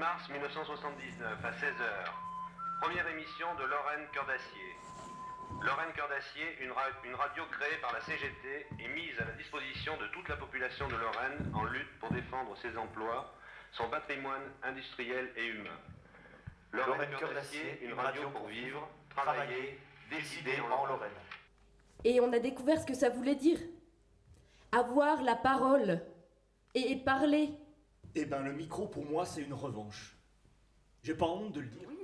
mars 1979 à 16 heures. Première émission de Lorraine Cœur d'Acier. Lorraine Cœur d'Acier, une radio créée par la CGT et mise à la disposition de toute la population de Lorraine en lutte pour défendre ses emplois, son patrimoine industriel et humain. Lorraine Cœur d'Acier, une radio pour vivre, travailler, décider en Lorraine. Et on a découvert ce que ça voulait dire. Avoir la parole et parler. Eh ben, le micro, pour moi, c'est une revanche. J'ai pas honte de le dire. Oui,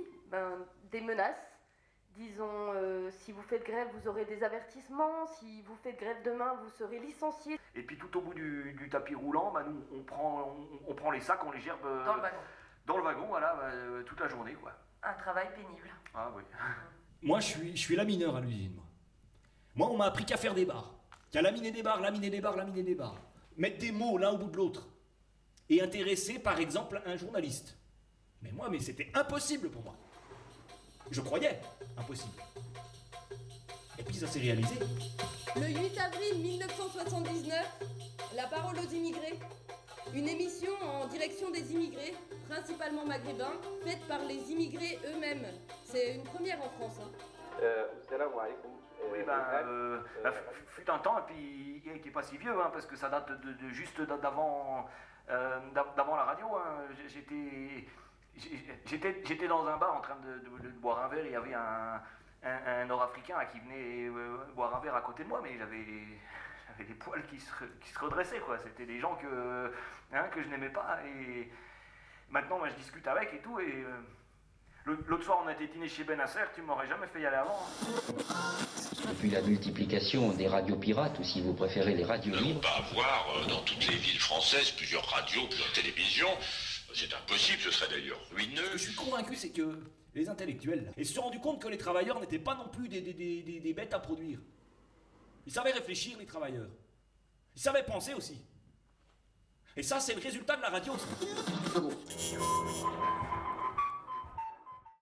des menaces. Disons, si vous faites grève, vous aurez des avertissements. Si vous faites grève demain, vous serez licencié. Et puis tout au bout du tapis roulant, nous, on prend les sacs, on les gerbe... Dans le wagon. Dans le wagon, voilà, toute la journée, quoi. Un travail pénible. Ah oui. Moi, je suis lamineur à l'usine, moi, on m'a appris qu'à faire des barres. Qu'à laminer des barres, laminer des barres, laminer des barres. Mettre des mots l'un au bout de l'autre. Et intéresser, par exemple, un journaliste. Mais c'était impossible pour moi. Je croyais impossible. Et puis ça s'est réalisé. Le 8 avril 1979, La parole aux immigrés. Une émission en direction des immigrés, principalement maghrébins, faite par les immigrés eux-mêmes. C'est une première en France. Oui, fut un temps, et puis qui n'est pas si vieux, parce que ça date de juste d'avant la radio. J'étais dans un bar en train de boire un verre, il y avait un Nord-Africain qui venait boire un verre à côté de moi, mais j'avais des poils qui se redressaient, quoi. C'était des gens que je n'aimais pas, et maintenant je discute avec et tout, et l'autre soir on a été dîner chez Benasser, tu m'aurais jamais fait y aller avant. Et puis la multiplication des radios pirates, ou si vous préférez les radios libres. On peut avoir dans toutes les villes françaises plusieurs radios, plusieurs télévisions. C'est impossible, ce serait d'ailleurs ruineux. Ce que je suis convaincu, c'est que les intellectuels se sont rendus compte que les travailleurs n'étaient pas non plus des bêtes à produire. Ils savaient réfléchir, les travailleurs. Ils savaient penser aussi. Et ça, c'est le résultat de la radio.